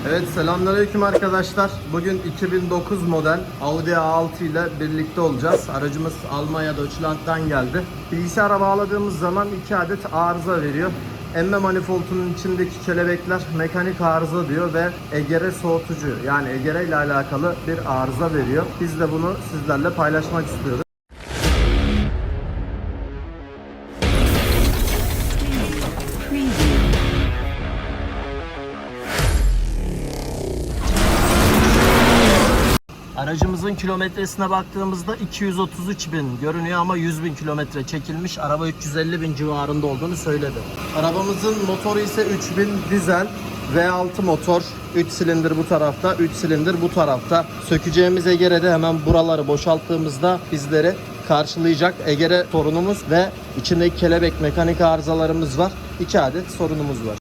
Evet, selamünaleyküm arkadaşlar. Bugün 2009 model Audi A6 ile birlikte olacağız. Aracımız Almanya Deutschland'dan geldi. Bilgisayara bağladığımız zaman 2 adet arıza veriyor. Emme manifoldunun içindeki kelebekler mekanik arıza diyor ve egere soğutucu, yani egere ile alakalı bir arıza veriyor. Biz de bunu sizlerle paylaşmak istiyoruz. Aracımızın kilometresine baktığımızda 233 bin görünüyor ama 100 bin kilometre çekilmiş. Araba 350 bin civarında olduğunu söyledi. Arabamızın motoru ise 3000 dizel V6 motor. 3 silindir bu tarafta, 3 silindir bu tarafta. Sökeceğimiz egerede hemen buraları boşalttığımızda bizleri karşılayacak egere sorunumuz ve içindeki kelebek mekanik arızalarımız var. 2 adet sorunumuz var.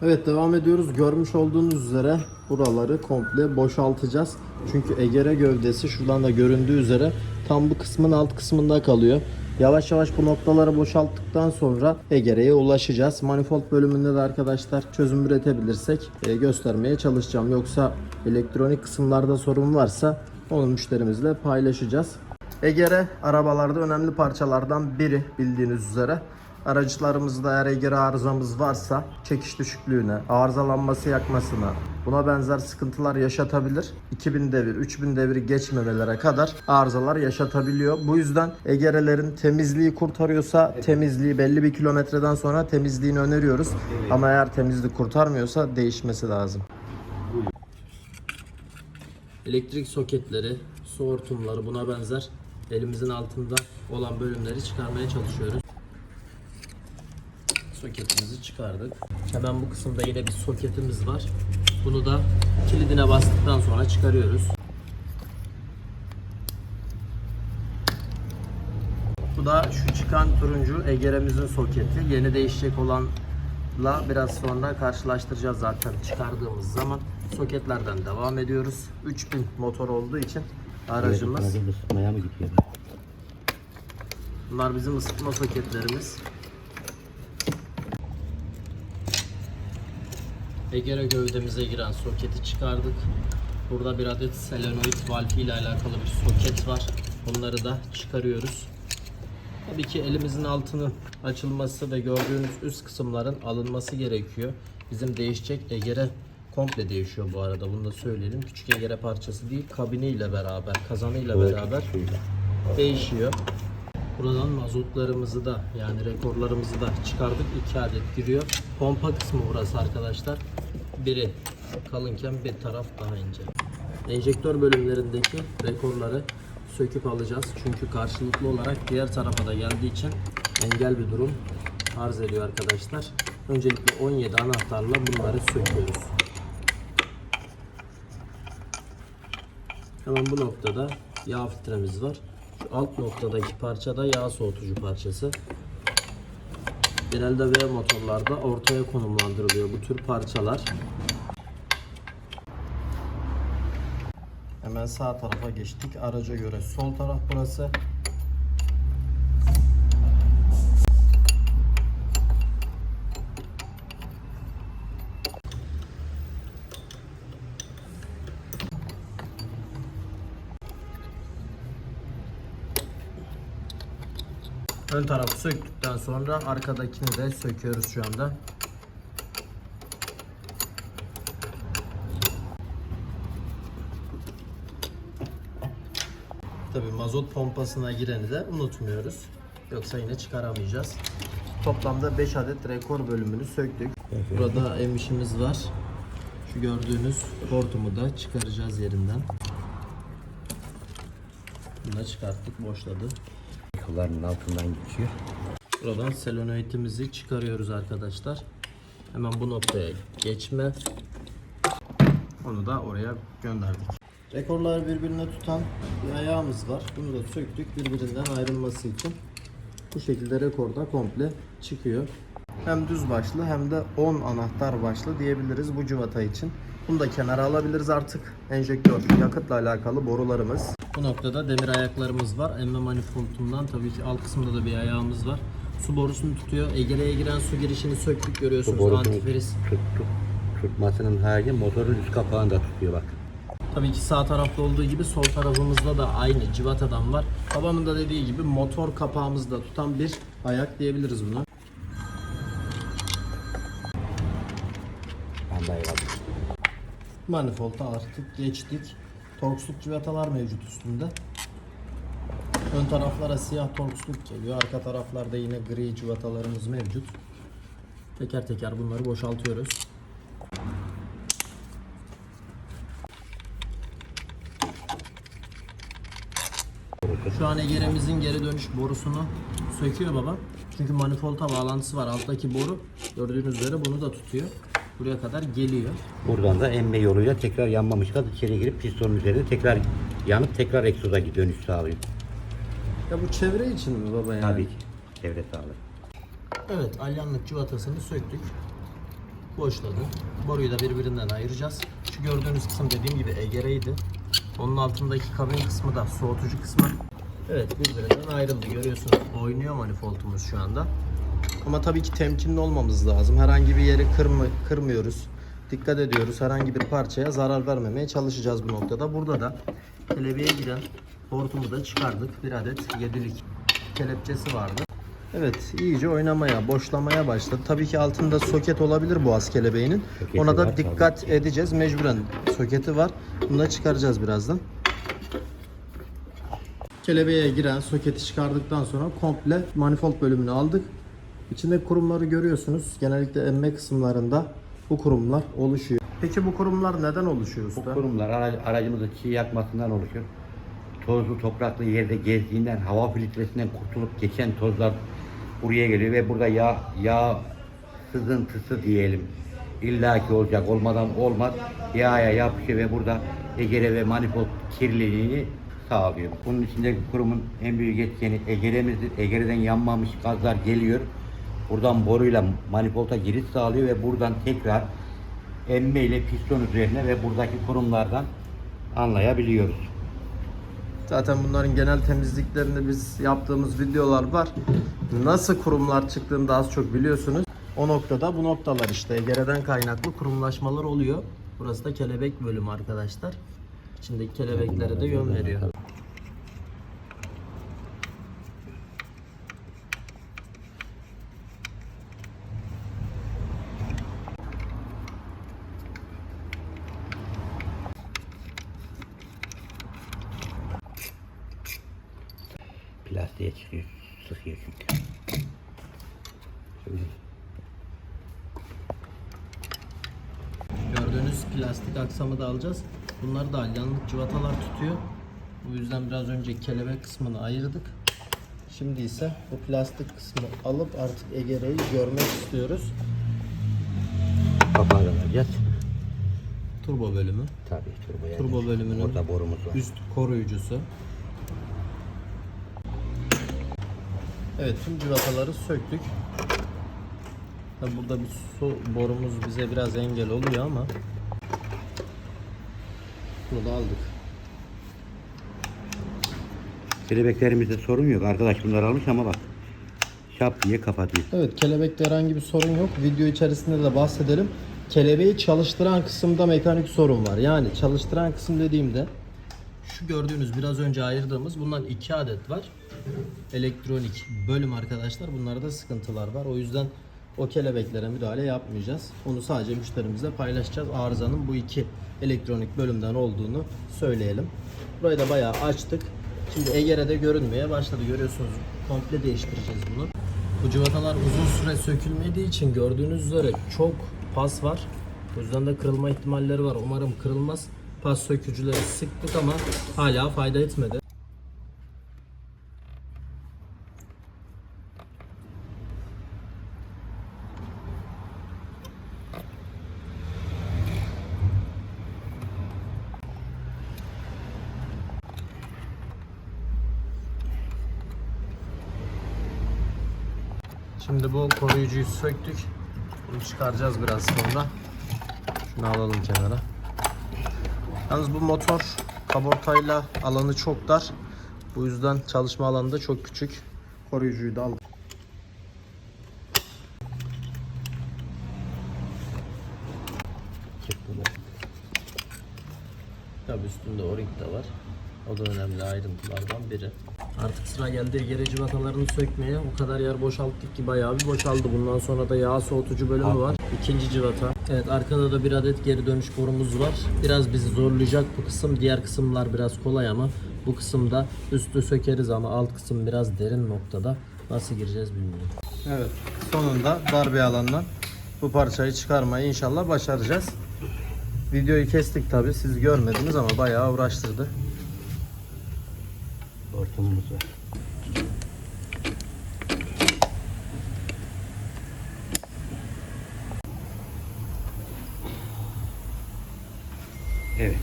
Evet, devam ediyoruz. Görmüş olduğunuz üzere buraları komple boşaltacağız. Çünkü egere gövdesi şuradan da göründüğü üzere tam bu kısmın alt kısmında kalıyor. Yavaş yavaş bu noktaları boşalttıktan sonra egereye ulaşacağız. Manifold bölümünde de arkadaşlar çözüm üretebilirsek göstermeye çalışacağım. Yoksa elektronik kısımlarda sorun varsa onu müşterimizle paylaşacağız. Egere arabalarda önemli parçalardan biri bildiğiniz üzere. Araçlarımızda eğer egere arızamız varsa çekiş düşüklüğüne, arızalanması yakmasına, buna benzer sıkıntılar yaşatabilir. 2000 devir, 3000 devri geçmemelere kadar arızalar yaşatabiliyor. Bu yüzden egerelerin temizliği kurtarıyorsa temizliği belli bir kilometreden sonra temizliğini öneriyoruz. Ama eğer temizlik kurtarmıyorsa değişmesi lazım. Elektrik soketleri, su hortumları, buna benzer elimizin altında olan bölümleri çıkarmaya çalışıyoruz. Soketimizi çıkardık. Hemen bu kısımda yine bir soketimiz var. Bunu da kilidine bastıktan sonra çıkarıyoruz. Bu da şu çıkan turuncu egeremizin soketi. Yeni değişecek olanla biraz sonra karşılaştıracağız zaten çıkardığımız zaman. Soketlerden devam ediyoruz. 3000 motor olduğu için aracımız. Bunlar bizim ısıtma soketlerimiz. Egere gövdemize giren soketi çıkardık. Burada bir adet solenoid valfi ile alakalı bir soket var. Bunları da çıkarıyoruz. Tabii ki elimizin altının açılması ve gördüğünüz üst kısımların alınması gerekiyor. Bizim değişecek egere komple değişiyor bu arada. Bunu da söyleyelim. Küçük egere parçası değil, kabiniyle beraber, kazanıyla beraber değişiyor. Buradan mazotlarımızı da, yani rekorlarımızı da çıkardık. 2 adet giriyor. Pompa kısmı burası arkadaşlar. Biri kalınken bir taraf daha ince. Enjektör bölümlerindeki rekorları söküp alacağız. Çünkü karşılıklı olarak diğer tarafa da geldiği için engel bir durum arz ediyor arkadaşlar. Öncelikle 17 anahtarla bunları söküyoruz. Hemen bu noktada yağ filtremiz var. Şu alt noktadaki parça da yağ soğutucu parçası. Genelde V motorlarda ortaya konumlandırılıyor bu tür parçalar. Hemen sağ tarafa geçtik. Araca göre sol taraf burası. Ön tarafı söktükten sonra arkadakini de söküyoruz şu anda. Tabii mazot pompasına gireni de unutmuyoruz. Yoksa yine çıkaramayacağız. Toplamda 5 adet rekor bölümünü söktük. Burada emişimiz var. Şu gördüğünüz hortumu da çıkaracağız yerinden. Bunu da çıkarttık, boşladı. Yolların altından geçiyor. Buradan solenoidimizi çıkarıyoruz arkadaşlar. Hemen bu noktaya geçme. Onu da oraya gönderdik. Rekorları birbirine tutan bir ayağımız var. Bunu da söktük birbirinden ayrılması için. Bu şekilde rekorda komple çıkıyor. Hem düz başlı hem de 10 anahtar başlı diyebiliriz bu cıvata için. Bunu da kenara alabiliriz artık. Enjektör, yakıtla alakalı borularımız. Bu noktada demir ayaklarımız var. Emme manifoldundan tabii ki alt kısımda da bir ayağımız var. Su borusunu tutuyor. Egere'ye giren su girişini söktük, Bu görüyorsunuz, borusunu antifriz. tutmasının harici motorun üst kapağını da tutuyor bak. Tabii ki sağ tarafta olduğu gibi sol tarafımızda da aynı civatadan var. Babamın da dediği gibi motor kapağımızı da tutan bir ayak diyebiliriz buna. Ben de ayırdım. Manifolda artık geçtik. Torksluk civatalar mevcut üstünde. Ön taraflara siyah torksluk geliyor. Arka taraflarda yine gri civatalarımız mevcut. Teker teker bunları boşaltıyoruz. Şu an Egere'mizin geri dönüş borusunu söküyor baba. Çünkü manifolda bağlantısı var. Alttaki boru gördüğünüz üzere bunu da tutuyor. Buraya kadar geliyor. Buradan da emme yoluyla tekrar yanmamış gaz içeri girip pistonun üzerinde tekrar yanıp tekrar egzoza dönüş sağlıyor. Ya bu çevre için mi baba yani? Tabii ki. Çevre sağlığı. Evet, alyanlık cıvatasını söktük. Boşladı. Boruyu da birbirinden ayıracağız. Şu gördüğünüz kısım dediğim gibi Egere'ydi. Onun altındaki kabin kısmı da soğutucu kısmı. Evet, birbirinden ayrıldı. Görüyorsunuz, oynuyor manifoldumuz şu anda. Ama tabii ki temkinli olmamız lazım. Herhangi bir yeri kırmıyoruz. Dikkat ediyoruz. Herhangi bir parçaya zarar vermemeye çalışacağız bu noktada. Burada da kelebeğe giren hortumu da çıkardık. Bir adet 7'lik kelepçesi vardı. Evet, iyice oynamaya, boşlamaya başladı. Tabii ki altında soket olabilir boğaz kelebeğinin. Soketi Ona da var, dikkat edeceğiz. Mecburen soketi var. Bunu da çıkaracağız birazdan. Kelebeğe giren soketi çıkardıktan sonra komple manifold bölümünü aldık. İçinde kurumları görüyorsunuz. Genellikle emme kısımlarında bu kurumlar oluşuyor. Peki bu kurumlar neden oluşuyor usta? Bu kurumlar aracımızın çiğ yakmasından oluşur. Tozlu topraklı yerde gezdiğinden, hava filtresinden kurtulup geçen tozlar buraya geliyor ve burada yağ sızıntısı diyelim. İllaki olacak, olmadan olmaz. Yağa yapışıyor ve burada egere ve manifold kirliliğini sağlıyor. Bunun içindeki kurumun en büyük etkeni egeremizdir. Egereden yanmamış gazlar geliyor. Buradan boruyla manifolda giriş sağlıyor ve buradan tekrar emme ile piston üzerine ve buradaki kurumlardan anlayabiliyoruz. Zaten bunların genel temizliklerini biz yaptığımız videolar var. Nasıl kurumlar çıktığını da az çok biliyorsunuz. O noktada bu noktalar işte egereden kaynaklı kurumlaşmalar oluyor. Burası da kelebek bölümü arkadaşlar. İçindeki kelebeklere de yön veriyor. Plastiğe çıkıyor, sıkıyor çünkü. Şöyle. Gördüğünüz plastik aksamı da alacağız. Bunları da alyanlık cıvatalar tutuyor. Bu yüzden biraz önce kelebek kısmını ayırdık. Şimdi ise bu plastik kısmı alıp artık egereyi görmek istiyoruz. Kapağı da alacağız. Turbo bölümü. Tabii turbo, Turbo bölümünün orada borumuz var. üst koruyucusu. Evet, tüm cıvataları söktük. Tabii burada bir su borumuz bize biraz engel oluyor ama bunu da aldık. Kelebeklerimizde sorun yok. Arkadaş bunlar almış ama bak. Şap diye kapatıyor. Evet, kelebekte herhangi bir sorun yok. Video içerisinde de bahsedelim. Kelebeği çalıştıran kısımda mekanik sorun var. Yani çalıştıran kısım dediğimde şu gördüğünüz biraz önce ayırdığımız bundan 2 adet var. Elektronik bölüm arkadaşlar. Bunlarda sıkıntılar var. O yüzden o kelebeklere müdahale yapmayacağız. Onu sadece müşterimizle paylaşacağız. Arızanın bu 2 elektronik bölümden olduğunu söyleyelim. Burayı da bayağı açtık. Şimdi egerede görünmeye başladı. Görüyorsunuz, komple değiştireceğiz bunu. Bu cıvatalar uzun süre sökülmediği için gördüğünüz üzere çok pas var. O yüzden de kırılma ihtimalleri var. Umarım kırılmaz. Pas sökücüleri sıktık ama hala fayda etmedi. Şimdi bu koruyucuyu söktük. Bunu çıkaracağız biraz sonra. Şunu alalım kenara. Yalnız bu motor kabortayla alanı çok dar. Bu yüzden çalışma alanı da çok küçük. Koruyucuyu da aldık. Çek bunu. Tabii üstünde o-ring de var. O da önemli ayrıntılardan biri. Artık sıra geldi egere civatalarını sökmeye. O kadar yer boşalttık ki bayağı bir boşaldı. Bundan sonra da yağ soğutucu bölümü var. İkinci civata. Evet, arkada da bir adet geri dönüş borumuz var. Biraz bizi zorlayacak bu kısım. Diğer kısımlar biraz kolay ama bu kısımda üstü sökeriz ama alt kısım biraz derin noktada. Nasıl gireceğiz bilmiyorum. Evet, sonunda darbe alandan bu parçayı çıkarmayı inşallah başaracağız. Videoyu kestik tabi, siz görmediniz ama bayağı uğraştırdı. Hortumumuz var. Evet.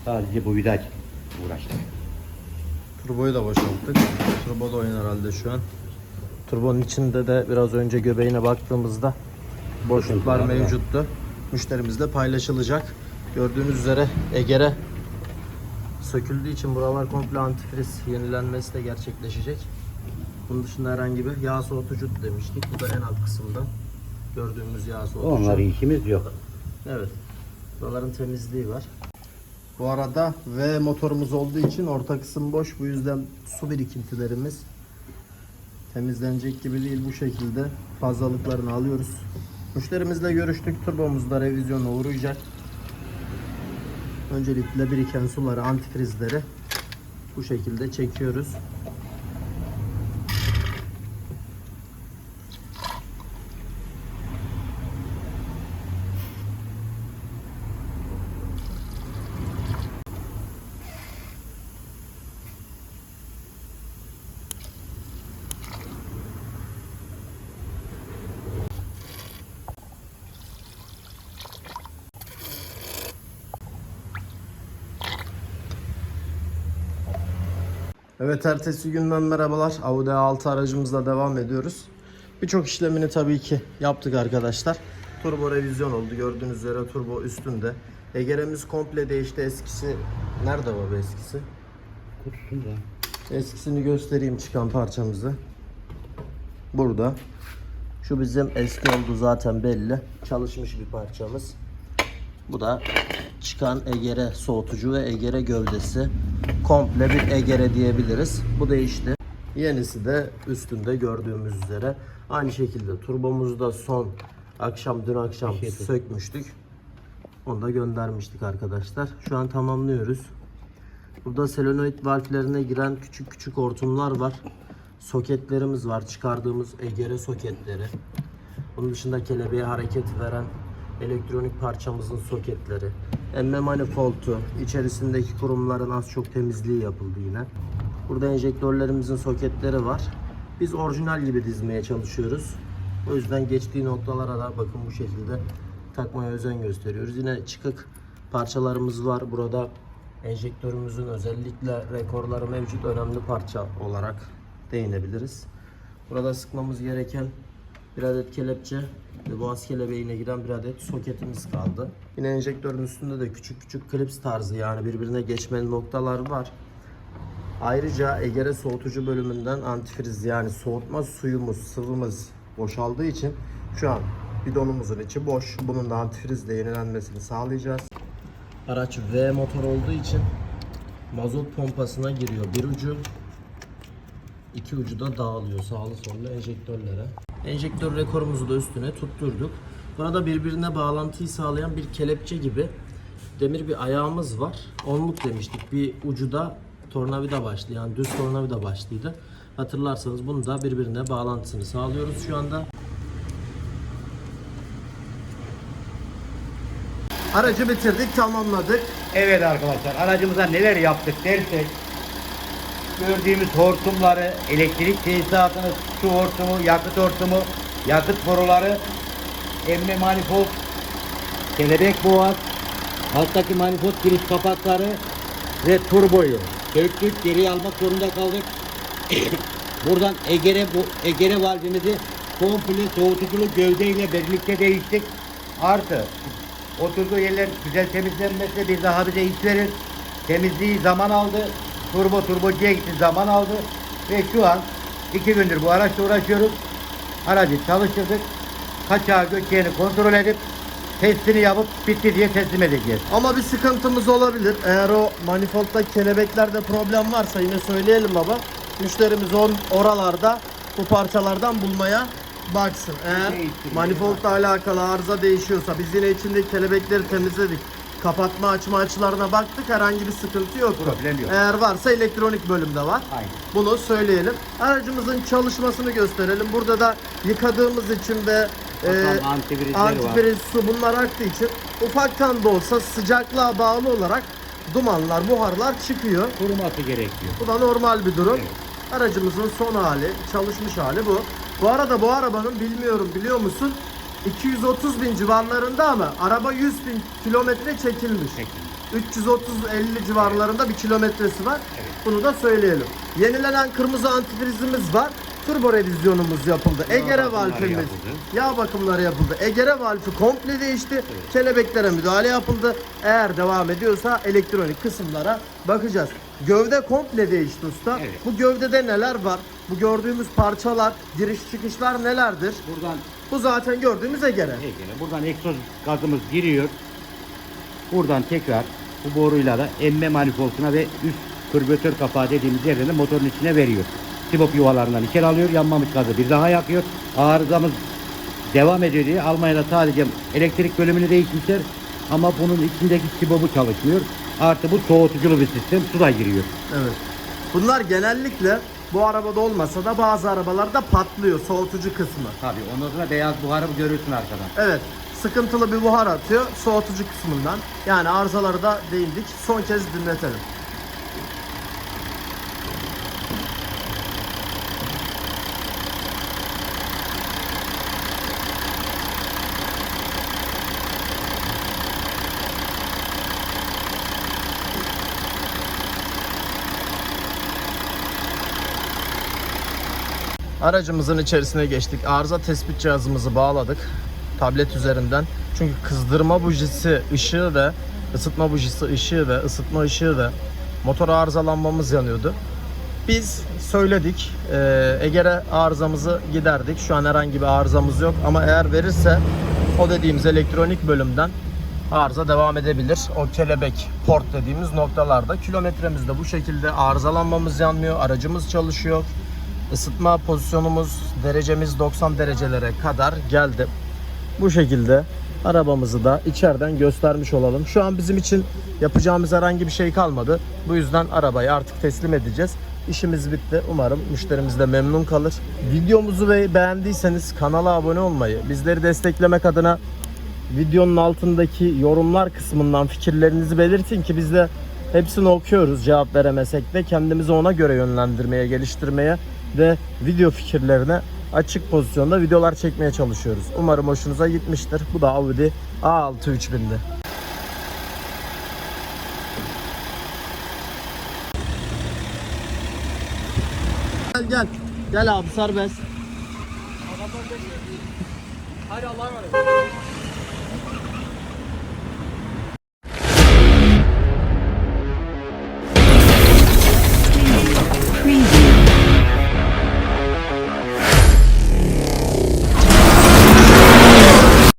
Sadece bu vida için uğraştık. Turboyu da boşalttık. Turbo da oyun herhalde şu an. Turbonun içinde de biraz önce göbeğine baktığımızda boşluklar mevcuttu. Müşterimizle paylaşılacak. Gördüğünüz üzere egere söküldüğü için buralar komple antifriz yenilenmesi de gerçekleşecek. Bunun dışında herhangi bir yağ soğutucu demiştik. Bu da en alt kısımda gördüğümüz yağ soğutucu. Onlara işimiz yok. Evet. Buraların temizliği var. Bu arada V motorumuz olduğu için orta kısım boş. Bu yüzden su birikintilerimiz temizlenecek gibi değil, bu şekilde fazlalıklarını alıyoruz. Müşterimizle görüştük. Turbomuzda revizyona uğrayacak. Öncelikle biriken suları, antifrizleri bu şekilde çekiyoruz. Evet, ertesi günden merhabalar. Audi A6 aracımızla devam ediyoruz. Birçok işlemini tabii ki yaptık arkadaşlar. Turbo revizyon oldu. Gördüğünüz üzere turbo üstünde. Egeremiz komple değişti. Eskisi nerede baba, eskisi? Kutusunda. Eskisini göstereyim, çıkan parçamızı. Burada. Şu bizim eski olduğu zaten belli. Çalışmış bir parçamız. Bu da çıkan egere soğutucu ve egere gövdesi. Komple bir egere diyebiliriz. Bu değişti. Yenisi de üstünde gördüğümüz üzere. Aynı şekilde turbomuzu da dün akşam sökmüştük. Onu da göndermiştik arkadaşlar. Şu an tamamlıyoruz. Burada solenoid valflerine giren küçük küçük hortumlar var. Soketlerimiz var. Çıkardığımız egere soketleri. Bunun dışında kelebeğe hareket veren elektronik parçamızın soketleri. Emme manifoldu, içerisindeki kurumların az çok temizliği yapıldı yine. Burada enjektörlerimizin soketleri var. Biz orijinal gibi dizmeye çalışıyoruz. O yüzden geçtiği noktalara da bakın bu şekilde takmaya özen gösteriyoruz. Yine çıkık parçalarımız var. Burada enjektörümüzün özellikle rekorları mevcut, önemli parça olarak değinebiliriz. Burada sıkmamız gereken bir adet kelepçe ve boğaz kelebeğine giren bir adet soketimiz kaldı. Yine enjektörün üstünde de küçük küçük klips tarzı, yani birbirine geçmeli noktalar var. Ayrıca egere soğutucu bölümünden antifriz, yani soğutma suyumuz, sıvımız boşaldığı için şu an bidonumuzun içi boş. Bunun da antifrizle yenilenmesini sağlayacağız. Araç V motor olduğu için mazot pompasına giriyor bir ucu. İki ucu da dağılıyor sağlı sollu enjektörlere. Enjektör rekorumuzu da üstüne tutturduk. Burada birbirine bağlantıyı sağlayan bir kelepçe gibi demir bir ayağımız var. Onluk demiştik. Bir ucu da tornavida başlı, yani düz tornavida başlıydı. Hatırlarsanız bunu da birbirine bağlantısını sağlıyoruz şu anda. Aracı bitirdik, tamamladık. Evet arkadaşlar, aracımıza neler yaptık dersek, gördüğümüz hortumları, elektrik tesisatını, su hortumu, yakıt boruları, emme manifold, kelebek boğaz, alttaki manifold giriş kapakları ve turboyu söktük, geriye almak zorunda kaldık. Buradan egere valvimizi komple soğutuculu gövdeyle birlikte değiştik. Artı oturduğu yerler güzel temizlenmesi bir daha bize iş verir. Temizliği zaman aldı. Turbocuya gitti, zaman aldı. Ve şu an 2 gündür bu araçla uğraşıyoruz. Aracı çalıştırdık. Kaçağı göçeğini kontrol edip testini yapıp bitti diye teslim edeceğiz. Ama bir sıkıntımız olabilir. Eğer o manifoldta kelebeklerde problem varsa yine söyleyelim baba. Müşterimiz oralarda bu parçalardan bulmaya baksın. Eğer manifoldla alakalı arıza değişiyorsa biz yine içindeki kelebekleri temizledik. Kapatma açma açılarına baktık. Herhangi bir sıkıntı yok. Problem yok. Eğer varsa elektronik bölümde var. Aynen. Bunu söyleyelim. Aracımızın çalışmasını gösterelim. Burada da yıkadığımız için ve antifriz su bunlar aktığı için ufaktan da olsa sıcaklığa bağlı olarak dumanlar, buharlar çıkıyor. Kuruması gerekiyor. Bu da normal bir durum. Evet. Aracımızın son hali, çalışmış hali bu. Bu arada bu arabanın bilmiyorum biliyor musun? 230 bin civarlarında ama araba 100 bin kilometre çekilmiş. 330-50 civarlarında bir kilometresi var. Evet. Bunu da söyleyelim. Yenilenen kırmızı antifrizimiz var. Turbo revizyonumuz yapıldı. Egere bakımları valfimiz, yapıldı. yağ bakımları yapıldı. Egere valfi komple değişti. Kelebeklere müdahale yapıldı. Eğer devam ediyorsa elektronik kısımlara bakacağız. Gövde komple değişti usta. Evet. Bu gövdede neler var? Bu gördüğümüz parçalar, giriş çıkışlar nelerdir? Buradan Bu zaten gördüğümüz egere. buradan egzoz gazımız giriyor. Buradan tekrar bu boruyla da emme manifolduna ve üst karbüratör kapağı dediğimiz yerden de motorun içine veriyor. Sibop yuvalarından içeri alıyor. Yanmamış gazı bir daha yakıyor. Arızamız devam ediyor diye Almanya'da sadece elektrik bölümünü değişmişler. Ama bunun içindeki sibobu çalışmıyor. Artı bu soğutuculu bir sistem. Su da giriyor. Evet. Bunlar genellikle bu arabada olmasa da bazı arabalarda patlıyor soğutucu kısmı. Tabii ondan sonra beyaz buharı görürsün arkadan. Evet. Sıkıntılı bir buhar atıyor soğutucu kısmından. Yani arızaları da değindik. Son kez dinletelim. Aracımızın içerisine geçtik. Arıza tespit cihazımızı bağladık tablet üzerinden. Çünkü kızdırma bujisi ışığı ve ısıtma bujisi ışığı ve ısıtma ışığı ve motor arızalanmamız yanıyordu. Biz söyledik. Egere arızamızı giderdik. Şu an herhangi bir arızamız yok ama eğer verirse o dediğimiz elektronik bölümden arıza devam edebilir. O kelebek port dediğimiz noktalarda. Kilometremizde bu şekilde arızalanmamız yanmıyor. Aracımız çalışıyor. Isıtma pozisyonumuz, derecemiz 90 derecelere kadar geldi. Bu şekilde arabamızı da içeriden göstermiş olalım. Şu an bizim için yapacağımız herhangi bir şey kalmadı. Bu yüzden arabayı artık teslim edeceğiz. İşimiz bitti. Umarım müşterimiz de memnun kalır. Videomuzu beğendiyseniz kanala abone olmayı, bizleri desteklemek adına videonun altındaki yorumlar kısmından fikirlerinizi belirtin ki biz de hepsini okuyoruz. Cevap veremesek de kendimizi ona göre yönlendirmeye, geliştirmeye ve video fikirlerine açık pozisyonda videolar çekmeye çalışıyoruz. Umarım hoşunuza gitmiştir. Bu da Audi A6 3000'di. Gel. Gel abi serbest. Hadi Allah'a emanet.